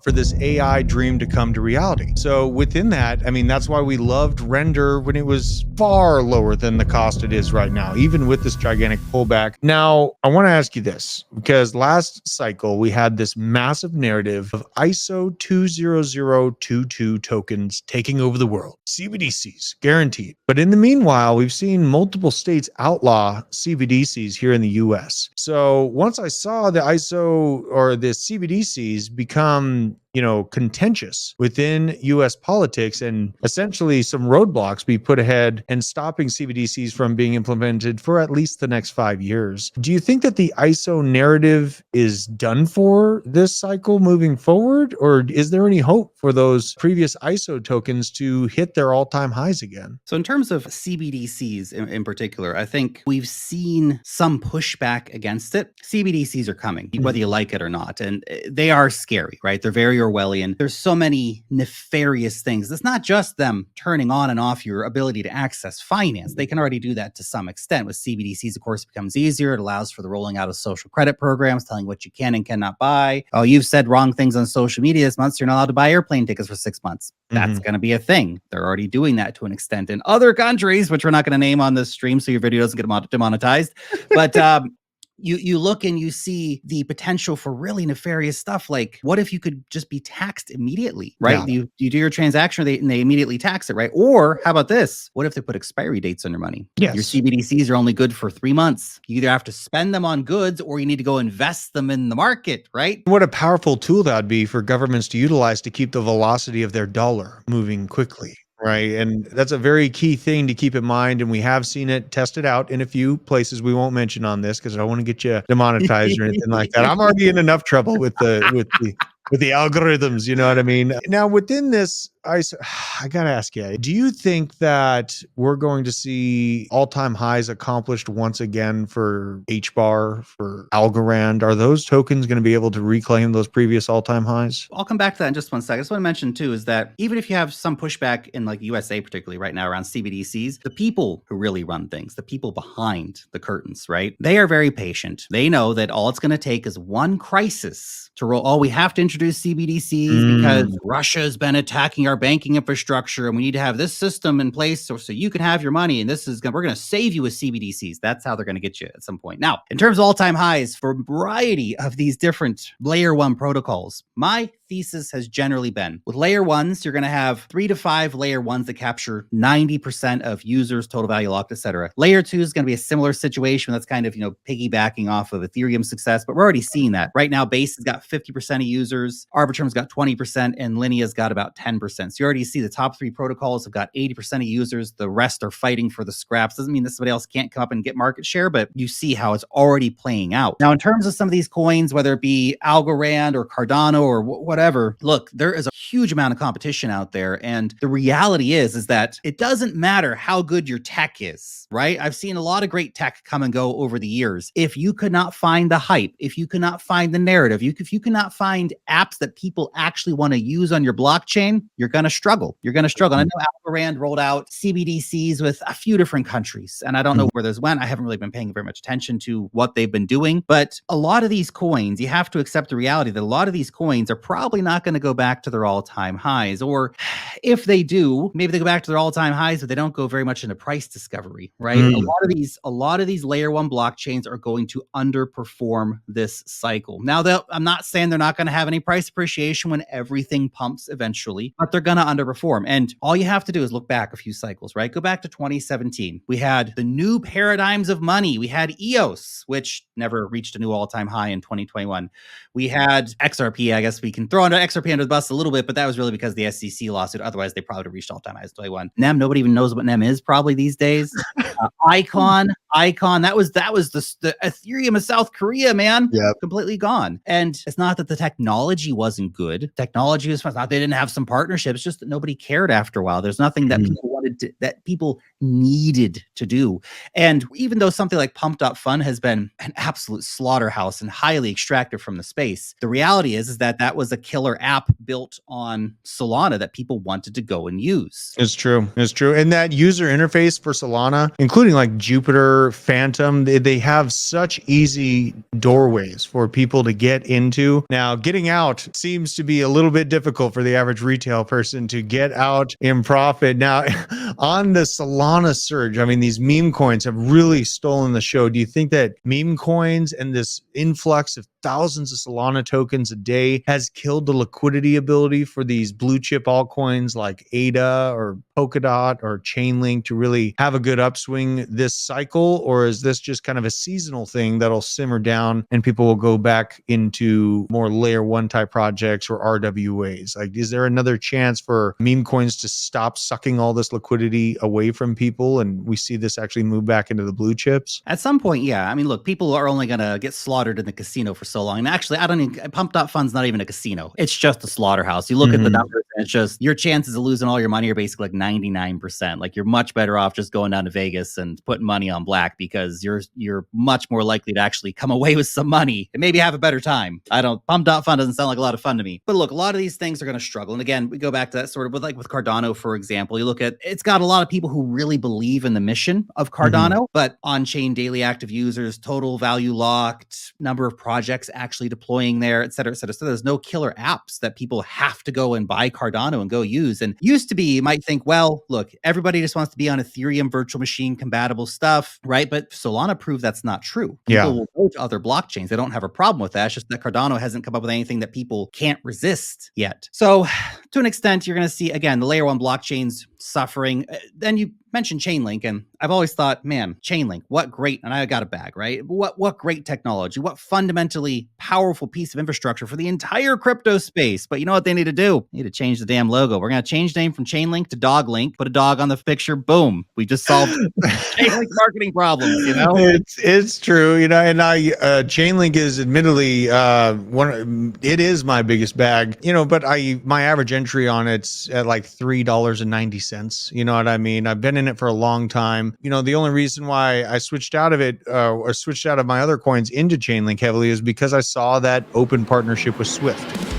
for this AI dream to come to reality. So within that, I mean, that's why we loved Render when it was far lower than the cost it is right now, even with this gigantic pullback. Now, I want to ask you this, because last cycle we had this massive narrative of ISO 20022 tokens taking over the world. CBDCs, guaranteed. But in the meanwhile, we've seen multiple states outlaw CBDCs here in the US. So once I saw the ISO or the CBDCs become contentious within US politics and essentially some roadblocks be put ahead and stopping CBDCs from being implemented for at least the next 5 years. Do you think that the ISO narrative is done for this cycle moving forward? Or is there any hope for those previous ISO tokens to hit their all-time highs again? So in terms of CBDCs in particular, I think we've seen some pushback against it. CBDCs are coming, whether you like it or not. And they are scary, right? They're very Orwellian. There's so many nefarious things. It's not just them turning on and off your ability to access finance. They can already do that to some extent. With CBDCs, of course, it becomes easier. It allows for the rolling out of social credit programs, telling what you can and cannot buy. Oh, you've said wrong things on social media this month, so you're not allowed to buy airplane tickets for 6 months. That's going to be a thing. They're already doing that to an extent in other countries, which we're not going to name on this stream so your video doesn't get demonetized. But you look and you see the potential for really nefarious stuff. Like, what if you could just be taxed immediately, right? Yeah. You do your transaction and they immediately tax it, right? Or how about this? What if they put expiry dates on your money? Yes. Your CBDCs are only good for 3 months. You either have to spend them on goods or you need to go invest them in the market, right? What a powerful tool that would be for governments to utilize to keep the velocity of their dollar moving quickly. Right. And that's a very key thing to keep in mind. And we have seen it tested out in a few places we won't mention on this because I don't want to get you demonetized or anything like that. I'm already in enough trouble with the algorithms, you know what I mean? Now, within this, I got to ask you, do you think that we're going to see all-time highs accomplished once again for HBAR, for Algorand? Are those tokens going to be able to reclaim those previous all-time highs? I'll come back to that in just one second. I just want to mention, too, is that even if you have some pushback in like USA, particularly right now around CBDCs, the people who really run things, the people behind the curtains, right? They are very patient. They know that all it's going to take is one crisis to roll. Oh, we have to introduce CBDCs because Russia's been attacking our banking infrastructure and we need to have this system in place so you can have your money. And we're going to save you with CBDCs. That's how they're going to get you at some point. Now, in terms of all-time highs for a variety of these different layer one protocols, my thesis has generally been with layer ones, you're going to have 3 to 5 layer ones that capture 90% of users, total value locked, etc. Layer two is going to be a similar situation. That's kind of, piggybacking off of Ethereum's success, but we're already seeing that right now. Base has got 50% of users, Arbitrum's got 20%, and Linea's got about 10%. So you already see the top 3 protocols have got 80% of users. The rest are fighting for the scraps. Doesn't mean that somebody else can't come up and get market share, but you see how it's already playing out. Now, in terms of some of these coins, whether it be Algorand or Cardano or whatever, look, there is a huge amount of competition out there. And the reality is that it doesn't matter how good your tech is, right? I've seen a lot of great tech come and go over the years. If you could not find the hype, if you could not find the narrative, if you cannot find apps that people actually want to use on your blockchain, you're going to struggle. You're going to struggle. And I know Algorand rolled out CBDCs with a few different countries, and I don't know where those went. I haven't really been paying very much attention to what they've been doing, but a lot of these coins, you have to accept the reality that a lot of these coins are probably not going to go back to their all-time highs, or if they do, maybe they go back to their all-time highs, but they don't go very much into price discovery, right? A lot of these layer one blockchains are going to underperform this cycle. Now, I'm not saying they're not going to have any price appreciation when everything pumps eventually, but they're going to underperform. And all you have to do is look back a few cycles, right? Go back to 2017. We had the new paradigms of money. We had EOS, which never reached a new all-time high in 2021. We had XRP. I guess we can throw under XRP under the bus a little bit, but that was really because of the SEC lawsuit. Otherwise, they probably would have reached all-time highs in 21. NEM, nobody even knows what NEM is probably these days. Icon, that was the Ethereum of South Korea, man. Yep. Completely gone. And it's not that the technology wasn't good. Technology was fun. It's not they didn't have some partnerships, just that nobody cared after a while. There's nothing that people wanted that people needed to do. And even though something like Pump.Fun has been an absolute slaughterhouse and highly extractive from the space, the reality is that that was a killer app built on Solana that people wanted to go and use. It's true. It's true. And that user interface for Solana, including like Jupiter, Phantom, they have such easy doorways for people to get into. Now, getting out seems to be a little bit difficult for the average retail person to get out in profit. Now, on the Solana surge, I mean, these meme coins have really stolen the show. Do you think that meme coins and this influx of thousands of Solana tokens a day has killed the liquidity ability for these blue chip altcoins like ADA or Polkadot or Chainlink to really have a good upswing this cycle? Or is this just kind of a seasonal thing that'll simmer down and people will go back into more layer one type projects or RWAs? Like, is there another chance for meme coins to stop sucking all this liquidity away from people and we see this actually move back into the blue chips? At some point, yeah. I mean, look, people are only going to get slaughtered in the casino for so long. And actually, I don't even, Pump.Fun's not even a casino. It's just a slaughterhouse. You look at the numbers and it's just, your chances of losing all your money are basically like 99%. Like, you're much better off just going down to Vegas and putting money on black, because you're much more likely to actually come away with some money and maybe have a better time. Pump.Fun doesn't sound like a lot of fun to me. But look, a lot of these things are going to struggle. And again, we go back to that sort of with Cardano, for example. You look at, it's got a lot of people who really believe in the mission of Cardano, but on-chain daily active users, total value locked, number of projects actually deploying there, et cetera, et cetera. So there's no killer apps that people have to go and buy Cardano and go use. And used to be, you might think, well, look, everybody just wants to be on Ethereum virtual machine compatible stuff, right? But Solana proved that's not true. People will go to other blockchains. They don't have a problem with that. It's just that Cardano hasn't come up with anything that people can't resist yet. So to an extent, you're going to see, again, the layer one blockchains suffering. Then you mentioned Chainlink, and I've always thought, man, Chainlink, what great, and I got a bag, right? What great technology, what fundamentally powerful piece of infrastructure for the entire crypto space. But you know what they need to do? They need to change the damn logo. We're going to change the name from Chainlink to Doglink, put a dog on the picture, boom. We just solved Chainlink marketing problems, you know? It's true, you know, and Chainlink is admittedly it is my biggest bag, you know, but my average entry on it's at like $3.90. You know what I mean? I've been in it for a long time. You know, the only reason why I switched out of it or switched out of my other coins into Chainlink heavily is because I saw that open partnership with Swift.